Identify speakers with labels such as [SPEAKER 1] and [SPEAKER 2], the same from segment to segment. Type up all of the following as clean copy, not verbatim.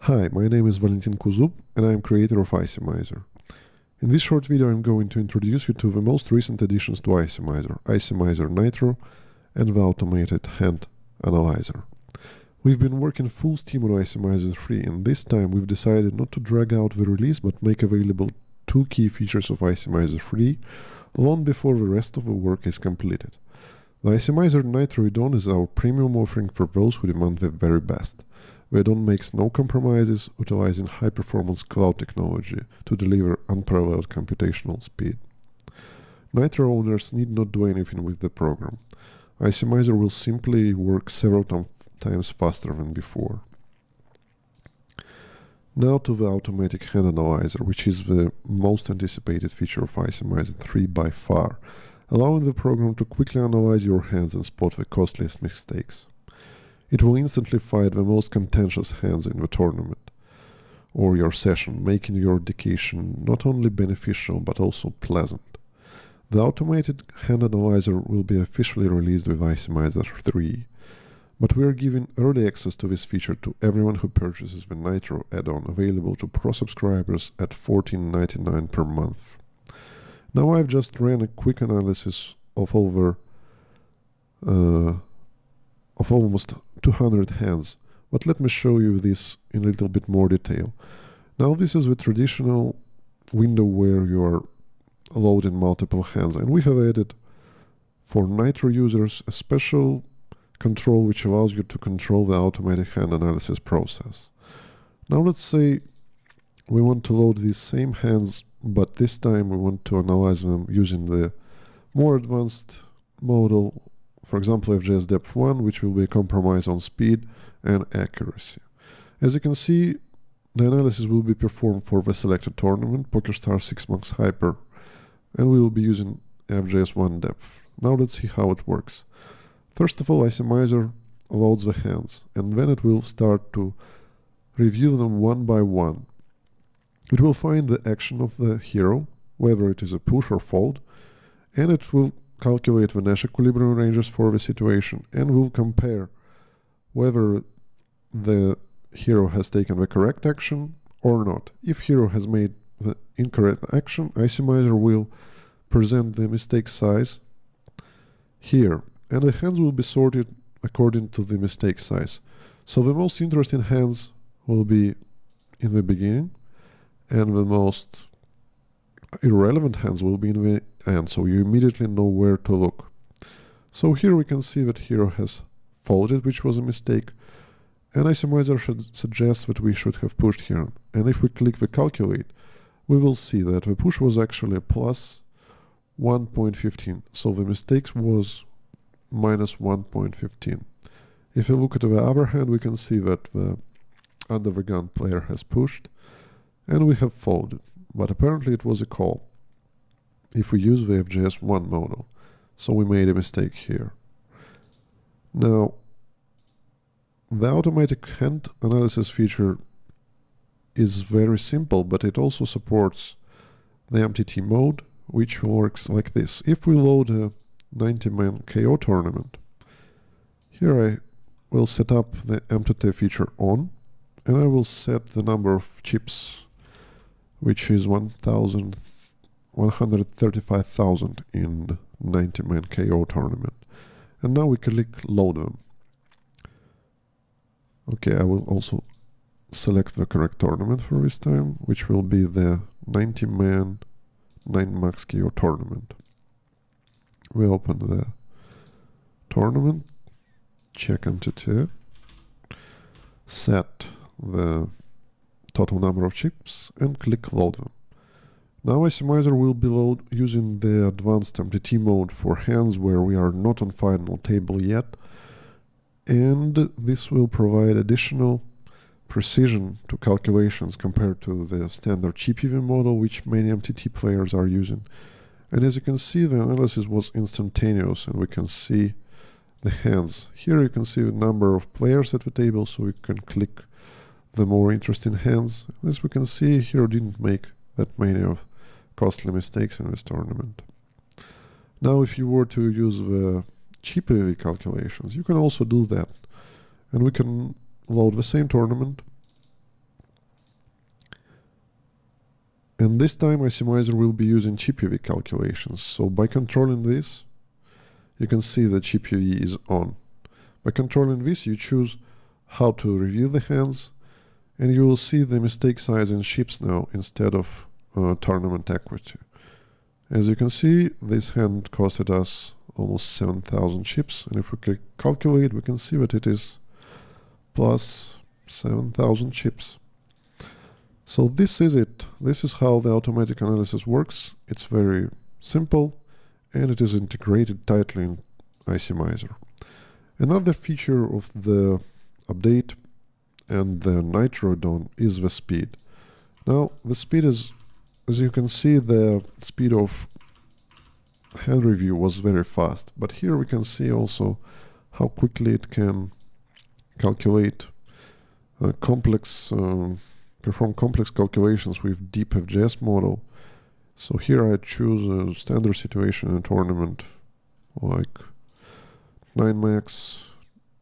[SPEAKER 1] Hi, my name is Valentin Kuzub and I am creator of ICMIZER. In this short video I'm going to introduce you to the most recent additions to ICMIZER, ICMIZER Nitro and the automated hand analyzer. We've been working full steam on ICMIZER 3 and this time we've decided not to drag out the release but make available two key features of ICMIZER 3 long before the rest of the work is completed. The ICMIZER Nitro add-on is our premium offering for those who demand the very best. The add-on makes no compromises, utilizing high-performance cloud technology to deliver unparalleled computational speed. Nitro owners need not do anything with the program. ICMIZER will simply work several times faster than before. Now to the automatic hand analyzer, which is the most anticipated feature of ICMIZER 3 by far, allowing the program to quickly analyze your hands and spot the costliest mistakes. It will instantly find the most contentious hands in the tournament or your session, making your dedication not only beneficial but also pleasant. The automated hand analyzer will be officially released with ICMIZER 3, but we are giving early access to this feature to everyone who purchases the Nitro add-on, available to Pro subscribers at $14.99 per month. Now I've just ran a quick analysis of almost 200 hands, but let me show you this in a little bit more detail. Now this is the traditional window where you are loading multiple hands, and we have added for Nitro users a special control which allows you to control the automatic hand analysis process. Now let's say we want to load these same hands, but this time we want to analyze them using the more advanced model, for example FGS Depth 1, which will be a compromise on speed and accuracy. As you can see, the analysis will be performed for the selected tournament, PokerStars 6 Months Hyper, and we will be using FGS 1 Depth. Now let's see how it works. First of all, ICMIZER loads the hands, and then it will start to review them one by one. It will find the action of the hero, whether it is a push or fold, and it will calculate the Nash equilibrium ranges for the situation and will compare whether the hero has taken the correct action or not. If hero has made the incorrect action, ICMIZER will present the mistake size here, and the hands will be sorted according to the mistake size. So the most interesting hands will be in the beginning, and the most irrelevant hands will be in the end, so you immediately know where to look. So here we can see that hero has folded, which was a mistake, and ICMIZER should suggest that we should have pushed here. And if we click the calculate, we will see that the push was actually a plus 1.15, so the mistake was minus 1.15. If you look at the other hand, we can see that the under the gun player has pushed, and we have folded, but apparently it was a call if we use the FGS 1 model, so we made a mistake here. Now, the automatic hand analysis feature is very simple, but it also supports the MTT mode, which works like this. If we load a 90-man KO tournament, here I will set up the MTT feature on, and I will set the number of chips, which is 135,000 in 90-man KO tournament. And now we click load them. Okay, I will also select the correct tournament for this time, which will be the 90-man 9 max KO tournament. We open the tournament, check MTT, set the total number of chips, and click load them. Now ICMIZER will be load using the advanced MTT mode for hands where we are not on final table yet, and this will provide additional precision to calculations compared to the standard GPV model, which many MTT players are using. And as you can see, the analysis was instantaneous, and we can see the hands. Here you can see the number of players at the table, so we can click the more interesting hands. As we can see, here didn't make that many of costly mistakes in this tournament. Now if you were to use the GPV calculations, you can also do that, and we can load the same tournament, And this time ICMIZER will be using Gpa Calculations. So by controlling this, you can see that Gpa is on. By controlling this, you choose how to review the hands, and you will see the mistake size in chips now instead of tournament equity. As you can see, this hand costed us almost 7,000 chips, and if we calculate, we can see that it is plus 7,000 chips. So this is it. This is how the automatic analysis works. It's very simple, and it is integrated tightly in ICMIZER. Another feature of the update and the Nitro add-on is the speed. Now, the speed is, as you can see, the speed of hand review was very fast, but here we can see also how quickly it can calculate perform complex calculations with deep FGS model. So here I choose a standard situation in a tournament like 9 max,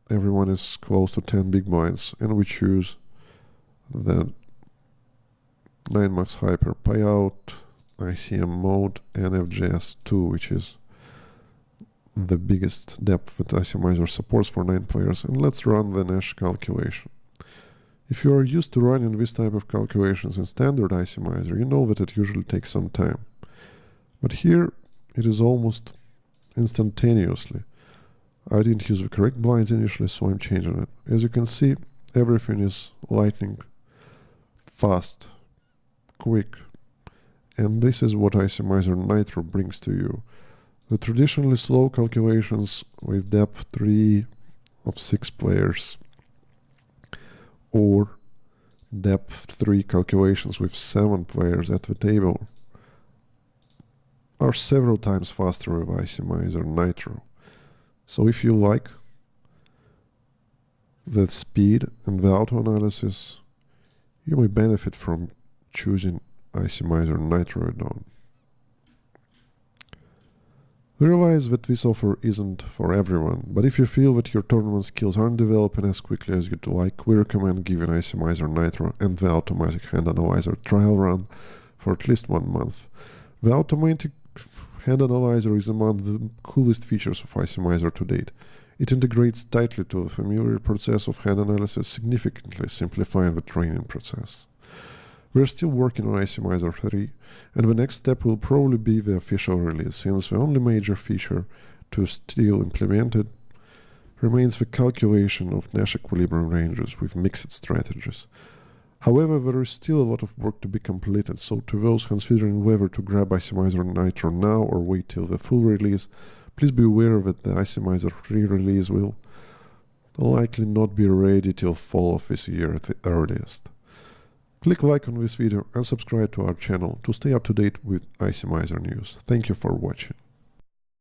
[SPEAKER 1] everyone is close to 10 big blinds, and we choose the 9 max hyper payout, ICM mode, and FGS2, which is the biggest depth that ICMIZER supports for 9 players. And let's run the Nash calculation. If you are used to running this type of calculations in standard ICMIZER, you know that it usually takes some time. But here it is almost instantaneously. I didn't use the correct blinds initially, so I'm changing it. As you can see, everything is lightning fast, quick. And this is what ICMIZER Nitro brings to you. The traditionally slow calculations with depth 3 of 6 players, or depth 3 calculations with 7 players at the table, are several times faster with ICMIZER Nitro. So if you like the speed and the auto-analysis, you may benefit from choosing ICMIZER Nitro add-on. Realize that this offer isn't for everyone, but if you feel that your tournament skills aren't developing as quickly as you'd like, we recommend giving ICMIZER Nitro and the Automatic Hand Analyzer trial run for at least 1 month. The Automatic Hand Analyzer is among the coolest features of ICMIZER to date. It integrates tightly to the familiar process of hand analysis, significantly simplifying the training process. We are still working on ICMIZER 3, and the next step will probably be the official release, since the only major feature to still implemented remains the calculation of Nash equilibrium ranges with mixed strategies. However, there is still a lot of work to be completed, so to those considering whether to grab ICMIZER Nitro now or wait till the full release, please be aware that the ICMIZER 3 release will likely not be ready till fall of this year at the earliest. Click like on this video and subscribe to our channel to stay up to date with ICMIZER news. Thank you for watching.